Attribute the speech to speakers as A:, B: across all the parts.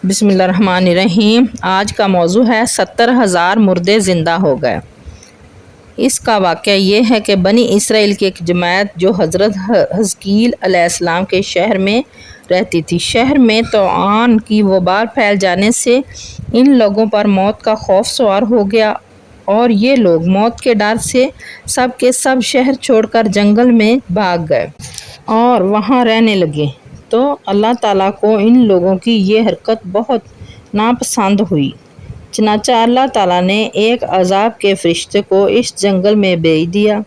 A: بسم اللہ الرحمن الرحیم۔ آج کا موضوع ہے 70,000 مردے زندہ ہو گئے۔ اس کا واقعہ یہ ہے کہ بنی اسرائیل کی ایک جماعت جو حضرت حزقیل علیہ السلام کے شہر میں رہتی تھی، شہر میں طاعون کی وبا پھیل جانے سے ان لوگوں پر موت کا خوف سوار ہو گیا اور یہ لوگ موت کے ڈر سے سب کے سب شہر چھوڑ کر جنگل میں بھاگ گئے اور وہاں رہنے لگے۔ تو اللہ تعالیٰ کو ان لوگوں کی یہ حرکت بہت ناپسند ہوئی، چنانچہ اللہ تعالیٰ نے ایک عذاب کے فرشتے کو اس جنگل میں بھیج دیا،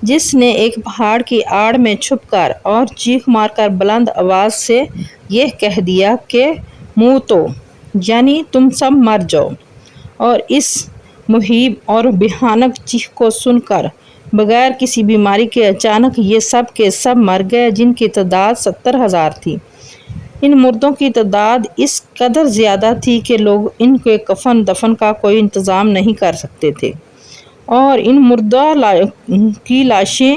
A: جس نے ایک پہاڑ کی آڑ میں چھپ کر اور چیخ مار کر بلند آواز سے یہ کہہ دیا کہ موتو، یعنی تم سب مر جاؤ۔ اور اس مہیب اور بھیانک چیخ کو سن کر بغیر کسی بیماری کے اچانک یہ سب کے سب مر گئے، جن کی تعداد 70,000 تھی۔ ان مردوں کی تعداد اس قدر زیادہ تھی کہ لوگ ان کے کفن دفن کا کوئی انتظام نہیں کر سکتے تھے، اور ان مردہ کی لاشیں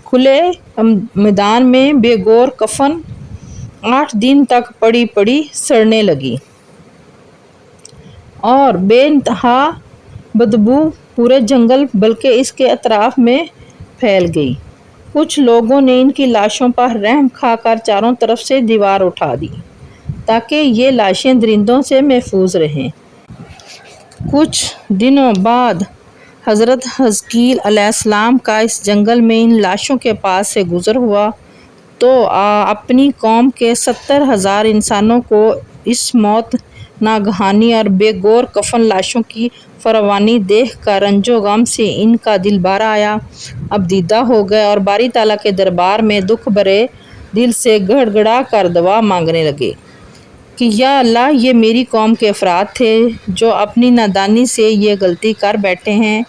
A: کھلے میدان میں بے غور کفن 8 دن تک پڑی پڑی سڑنے لگی اور بے انتہا بدبو پورے جنگل بلکہ اس کے اطراف میں پھیل گئی۔ کچھ لوگوں نے ان کی لاشوں پر رحم کھا کر چاروں طرف سے دیوار اٹھا دی تاکہ یہ لاشیں درندوں سے محفوظ رہیں۔ کچھ دنوں بعد حضرت حزقیل علیہ السلام کا اس جنگل میں ان لاشوں کے پاس سے گزر ہوا تو اپنی قوم کے 70,000 انسانوں کو اس موت ناگہانی اور بے غور کفن لاشوں کی فراوانی دیکھ کر رنج و غم سے ان کا دل بھر آیا، اب دیدہ ہو گئے اور باری تعالیٰ کے دربار میں دکھ بھرے دل سے گڑ گڑا کر دعا مانگنے لگے کہ یا اللہ، یہ میری قوم کے افراد تھے جو اپنی نادانی سے یہ غلطی کر بیٹھے ہیں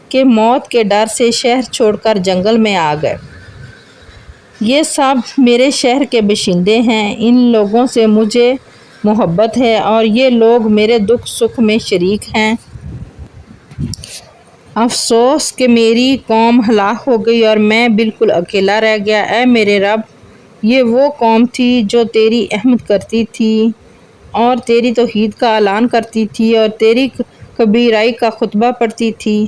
A: کہ موت کے ڈر سے شہر چھوڑ کر جنگل میں آ گئے۔ یہ سب میرے شہر کے باشندے ہیں، ان لوگوں سے مجھے محبت ہے اور یہ لوگ میرے دکھ سکھ میں شریک ہیں۔ افسوس کہ میری قوم ہلاک ہو گئی اور میں بالکل اکیلا رہ گیا۔ اے میرے رب، یہ وہ قوم تھی جو تیری احمد کرتی تھی اور تیری توحید کا اعلان کرتی تھی اور تیری کبریائی کا خطبہ پڑھتی تھی۔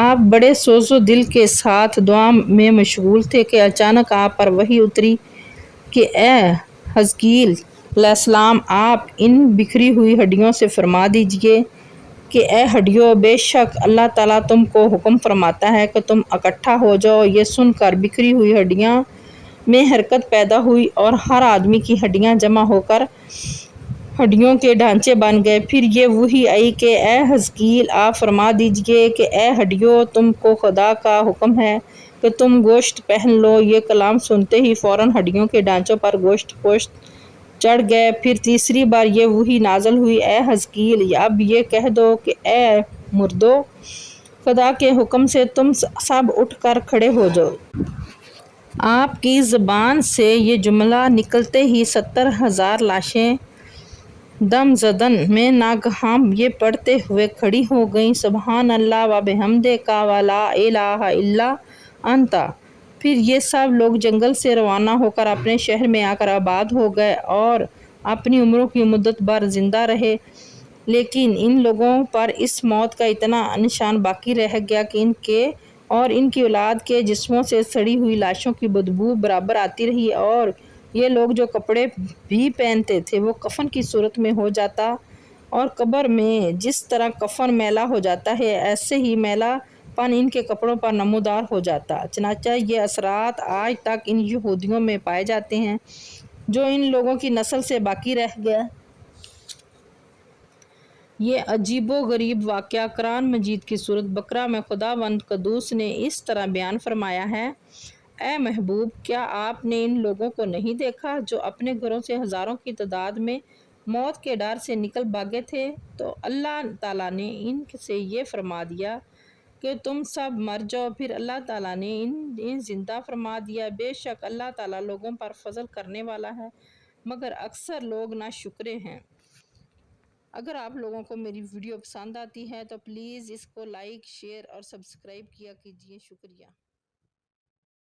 A: آپ بڑے سوز و دل کے ساتھ دعا میں مشغول تھے کہ اچانک آپ پر وحی اتری کہ اے حزقیل علیہ السلام، آپ ان بکھری ہوئی ہڈیوں سے فرما دیجئے کہ اے ہڈیوں، بے شک اللہ تعالیٰ تم کو حکم فرماتا ہے کہ تم اکٹھا ہو جاؤ۔ یہ سن کر بکھری ہوئی ہڈیوں میں حرکت پیدا ہوئی اور ہر آدمی کی ہڈیاں جمع ہو کر ہڈیوں کے ڈھانچے بن گئے۔ پھر یہ وحی آئی کہ اے حزقیل، آپ فرما دیجئے کہ اے ہڈیوں، تم کو خدا کا حکم ہے کہ تم گوشت پہن لو۔ یہ کلام سنتے ہی فوراً ہڈیوں کے ڈھانچوں پر گوشت پوشت چڑھ گئے۔ پھر تیسری بار یہ وحی نازل ہوئی، اے حزقیل، اب یہ کہہ دو کہ اے مردو، خدا کے حکم سے تم سب اٹھ کر کھڑے ہو جاؤ۔ آپ کی زبان سے یہ جملہ نکلتے ہی 70,000 لاشیں دم زدن میں ناگہاں یہ پڑھتے ہوئے کھڑی ہو گئیں، سبحان اللہ و بحمدہ و لا الہ الا انت۔ پھر یہ سب لوگ جنگل سے روانہ ہو کر اپنے شہر میں آ کر آباد ہو گئے اور اپنی عمروں کی مدت بھر زندہ رہے۔ لیکن ان لوگوں پر اس موت کا اتنا نشان باقی رہ گیا کہ ان کے اور ان کی اولاد کے جسموں سے سڑی ہوئی لاشوں کی بدبو برابر آتی رہی، اور یہ لوگ جو کپڑے بھی پہنتے تھے وہ کفن کی صورت میں ہو جاتا، اور قبر میں جس طرح کفن میلا ہو جاتا ہے ایسے ہی میلا پن ان کے کپڑوں پر نمودار ہو جاتا۔ چنانچہ یہ اثرات آج تک ان یہودیوں میں پائے جاتے ہیں جو ان لوگوں کی نسل سے باقی رہ گئے۔ یہ عجیب و غریب واقعہ قرآن مجید کی سورۃ بقرہ میں خداوند قدوس نے اس طرح بیان فرمایا ہے، اے محبوب، کیا آپ نے ان لوگوں کو نہیں دیکھا جو اپنے گھروں سے ہزاروں کی تعداد میں موت کے ڈر سے نکل بھاگے تھے؟ تو اللہ تعالیٰ نے ان سے یہ فرما دیا کہ تم سب مر جاؤ۔ پھر اللہ تعالیٰ نے انہیں زندہ فرما دیا۔ بے شک اللہ تعالیٰ لوگوں پر فضل کرنے والا ہے، مگر اکثر لوگ ناشکرے ہیں۔ اگر آپ لوگوں کو میری ویڈیو پسند آتی ہے تو پلیز اس کو لائک، شیئر اور سبسکرائب کیا کیجیے۔ شکریہ۔